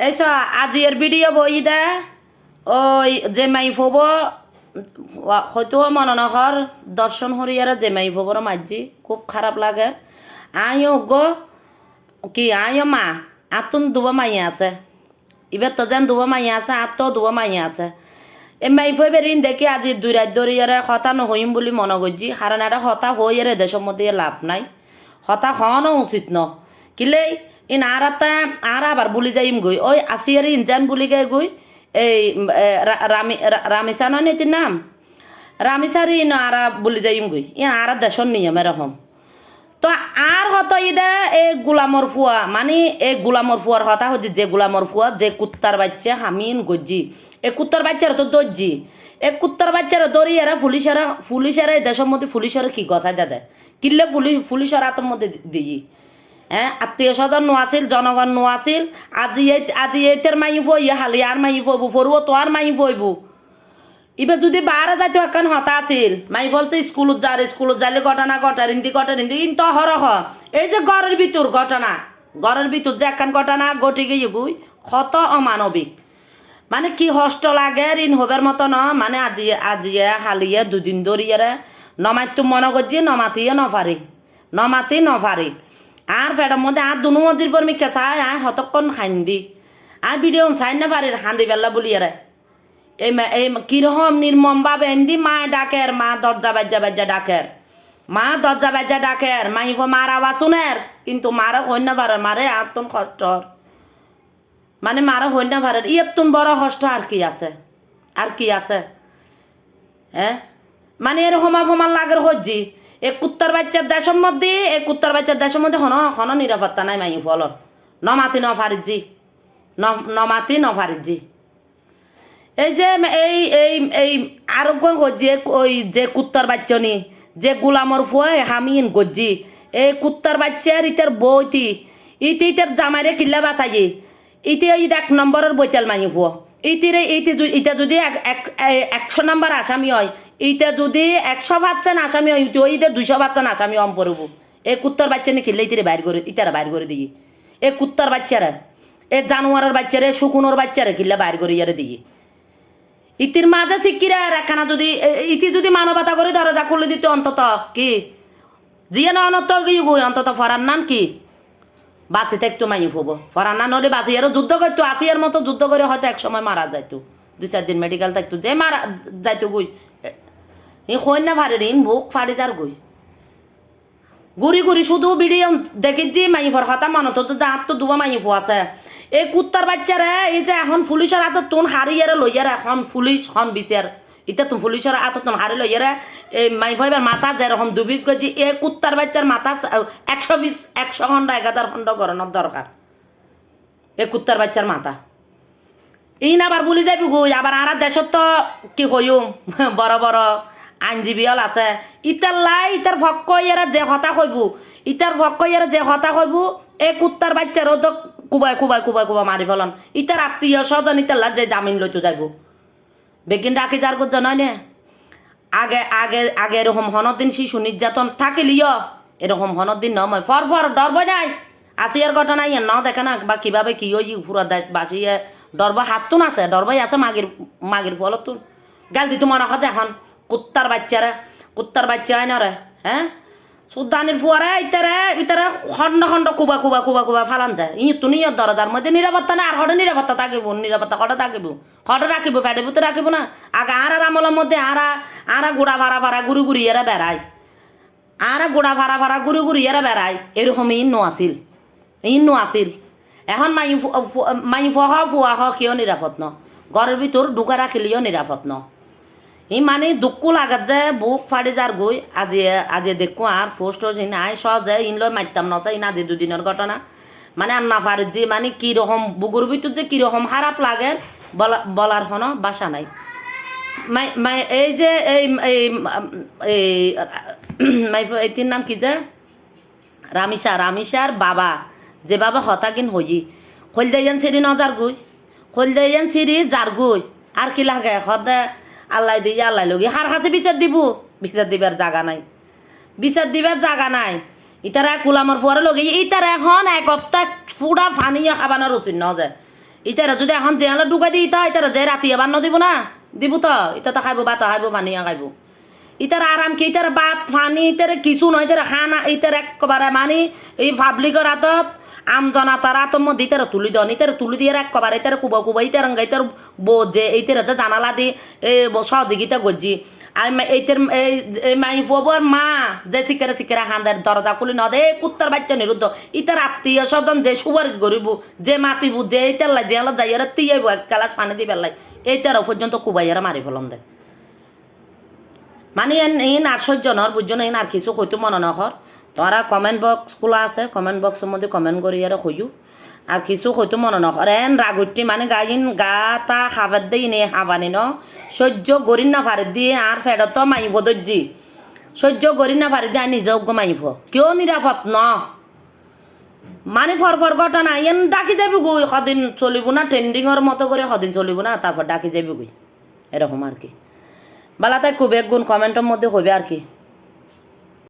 এই আজির ভিডিও বই দে ওই যে মাই ফব হয়তো মনোনহর দর্শন হরিয়ারা যে মাই ফবর মাঝি খুব খারাপ লাগে আইও গো কি আইও মা আতুন দুবা মাইয়া আছে এবার তো যেন দুবা মাইয়া আছে আর তো দুবা মাইয়া আছে এই মাই ফই বেরিন দেখি আজি 2 রাত ধরে ইয়ারে হতা নহইম বলে মনে করছি কারণ এটা হতা হই এর দেশের মধ্যে লাভ নাই হতা হওয়ানো উচিত ন কিলে ইন আর আবার বলি যাইম গই ওই আসিয়ার ইনজান বলি গে গই এই রামিসা নয় নীতির নাম রামিসারি ইন আর বলি যাইম গই ইন আর দেশের নিয়ম এরকম তো আর হত ইদা এই গোলামর ফুয়া মানে এই গোলামর ফুয়ার হতা হচ্ছে যে গোলামর ফুয়া যে কুত্তার বাচ্চা হামিন গজ্জি এই কুত্তার বাচ্চারা তো দর্জি এই কুত্তার বাচ্চারা দড়ি এরা পুলিশেরা এই দেশের মধ্যে পুলিশেরা কি গছাই দেয় কিনলে পুলিশের হাতের মধ্যে দিই হ্যাঁ আত্মীয় স্বজন নো আছিল জনগণ নো আছিল আজি এইটার মাই ফই হালি আর মাই ফইবু ফরব তো আর মাই ফইবু এবার যদি বারে যাইতো একখান হতা আছিল মাই বলতো স্কুলত যাইলে ঘটনা ঘটারিন্দি কিন্তু হরহ এই যে ঘরের ভিতর ঘটনা ঘরের ভিতর যে একখান ঘটনা ঘটে গিয়ে গুই কত অমানবিক মানে কি হষ্ট লাগে ঋণ হবার মতো ন মানে আজিয়ে হালিয়ে দুদিন ধরিয়ে নমাইতো মনে করছি নমাতি নফারি আর ফেটার মধ্যে আর দুনু মজির পর মিকে চাই আয় হতক্ষণ খাইন্দি আর ভিডিও চাই না পারি হান্দি বেলা বলিয়ারে এই কিরকম নির্মম ভাবে এন্দি মা ডাকের মা দরজা বাজ্যা ডাকের মা দরজা বাজ্যা ডাকের মাইফ মার আওয়াজ শুনের কিন্তু মারা হইন না পারে মারে আত্মন কষ্ট মানে মারা হইন না পারে ইয়তুন বড় কষ্ট আর কি আছে হ্যাঁ মানে এরকম অপমান লাগের হজ্জি এই কুত্তার বাচ্চার দেশের মধ্যে হন নিরাপত্তা নাই মাই ফলর নমাতি নফারিজি এই যে এই আরোগ্য হজ্জি ওই যে কুত্তার বাচ্চনি যে গোলামর ফুয়ে হামিন গজ্জি এই কুত্তার বাচ্চার ইতার বইতি ইতার জামাইরে কিল্লা বাঁচাই ইতি এই 1 নম্বরের বৈতাল মাই ফুয় ইটা যদি 100 নম্বর আসামি হয় ইটা যদি 100% আসামি হয় ওই 200% আসামি হম পড়ব এই কুত্তার বাচ্চা নিয়ে কিনলে ইতারা বাইর করে দিই এই কুত্তার বাচ্চারা এই জানোয়ারের বাচ্চারে শুকুনোর বাচ্চারে কিনলে বাইর করে ইয়ারে দিই ইতির মাঝে শিক্ষিরা একখানা যদি মানবতা করে দরজা খুলে দিতে অন্তত কি জিয়ে না অনত অন্তত ফরার নাম কি বাঁচি থাকতো মাই হব ফরার না নলে বাঁচি আরো যুদ্ধ করতো আসিয়ার মতো যুদ্ধ করে হয়তো এক সময় মারা যাইতো 2-4 দিন মেডিকেল থাকতো যে মারা যাইতো এই হইন না ভারে ঋণ বুক ফাড়ি যার গুড়ি শুধু ভিডিও দেখেছি মাইফর হতা মানত তো দাঁত তো দুবা মাইফো আছে এই কুত্তার বাচ্চারা এই যে এখন পুলিশের হাতত তুন হারিয়ারে লইয়ারা এখন পুলিশ হন বিচার এটা তুমি পুলিশের হাতত তুন হারি লইয়ারা এই মাইফাইবার মাথা যেরকম দুবিজ গজি এই কুত্তার বাচ্চার মাথা 100 খন্ড 1000 খন্ড করানোর দরকার এই কুত্তার বাচ্চার মাথা ইন আবার বলি যাবি গই আবার আর দেশত তো কি কইম বড় বড় আইনজীবীল আছে ইতার ফক্ক ইয়ারা যে হতা কইব এই কুত্তার বাচ্চারও তো কুবাই মারি ফেলন ইতার আত্মীয় স্বজন ইতার যে জামিন লইতে যাইব বেগিন ডাকি যার গো নয় নে আগে এরকম হনদিন শিশু নির্যাতন থাকিলিও এরকম হনদিন নয় ফর ডরব নাই আসিয়ার ঘটনা ইয়ে ন দেখে না বা কিভাবে কি ওই পুরা দেশ বাসিয়ে ডরব হাততুন আছে ডরবাই আছে মাগির ফলতুন গাল দি তোমার কথা এখন কুত্তার বাচ্চা হয় না রে হ্যাঁ সুদানির ফুয়ারে ইতারে খন্ড কুবা ফালান যায় তুনি দরজার মধ্যে নিরাপত্তা না আর হঠাৎ নিরাপত্তা থাকিব হঠাৎ রাখিব ফেটে বুতে রাখিব না আগে আর আমলের মধ্যে আর গোড়া ভাড়া গুড়ি এরা বেড়ায় গুড়ি এরা বেড়ায় এরকম ইন্ন আছিল এখন মাই ফুয়া কিয় নিরাপদ ন ঘরের ভিতর ঢুকা রাখিলেও নিরাপদ ন মানে দুঃখ লাগাত যে বুক ফাড়ি যার গই আজি দেখো আর পোস্ট আই সহজে ইনলো মারতাম নচা ইন আজি 2 দিনের ঘটনা মানে আর না পারে যে মানে কিরকম বুকুর ভিতর যে কিরকম খারাপ লাগে বলার কোনো ভাষা নাই এই যে এইটির নাম কি যে রামিসার বাবা যে বাবা হতাকিন হই হলদাইয়ান সিঁড়ি নজার গুই হলদাইয়ান সিঁড়ি যার গুই আর কি লাগে হদে আল্লাহ দিয়ে আল্লাহ লগি হার কাছে বিচার দিবার জায়গা নাই ইতারা কুলামর ফুয়ারে লগে ইতারা এখন এক পুরা ফানিয়া খাবানোর উচিত ন যায় ইতারা যদি এখন জেলে ঢুকাই দিই তা ইতারা যে রাতি এবার দিব না দিব তো ইতা তো খাইব ভাত খাইব পানি খাইব ইতার আরাম কি ইতার ভাত পানি ইতার কিছু নয় ইতার খানা ইতার একবারে মানে এই পাবলিকের হাতত আমজনতার হাতর মধ্যে ইতার তুলি দন ইতার তুলি দিয়ে একবারে ইতার কুবা কুবা ইতার ইতার বোঝে ইতার জানালা দি সহযোগিতা গজি আর এইটার এই মাই ফবর মা যে চিকেরা চিকেরা হান্দার দরজা খুলি নদে কুত্তার বাচ্চা নিরুদ্ধ ইতার আত্মীয় স্বজন যে সুপারিশ করিব যে মাতিব যে এইটার লাই যে আলো যাইয়ারা তিয়াইব এক গ্লাস পানি দিবার লাই এইটার পর্যন্ত কুবাইয়ারা মারি ফেলন দেয় মানে ইন আর সহ্যনর বুঝছো না ইন আর কিছু হইতো মনে নকর তোরা কমেন্ট বক্স খোলা আছে কমেন্ট বক্সের মধ্যে কমেন্ট করি আর হইও আর কিছু হইতো মনে নকর এন রাগুটি মানে গাইন গা তা খাবার দেই নে হাবানি ন সহ্য গরিন না ফারে দিয়ে আর ফেরত মাইব দর্জি সহ্য গরিন না ফারে দিয়ে আর নিজে মাইব কেউ নিরাপদ ন মানে ফর ঘটনা এন ডাকি যাবি গই সদিন চলিব না ট্রেন্ডিংয়ের মতো করে সদিন চলিব না তারপর ডাকি যাবি গই এরকম আর কি বালা তাই খুব এক গুণ কমেন্টের মধ্যে হইবে আর কি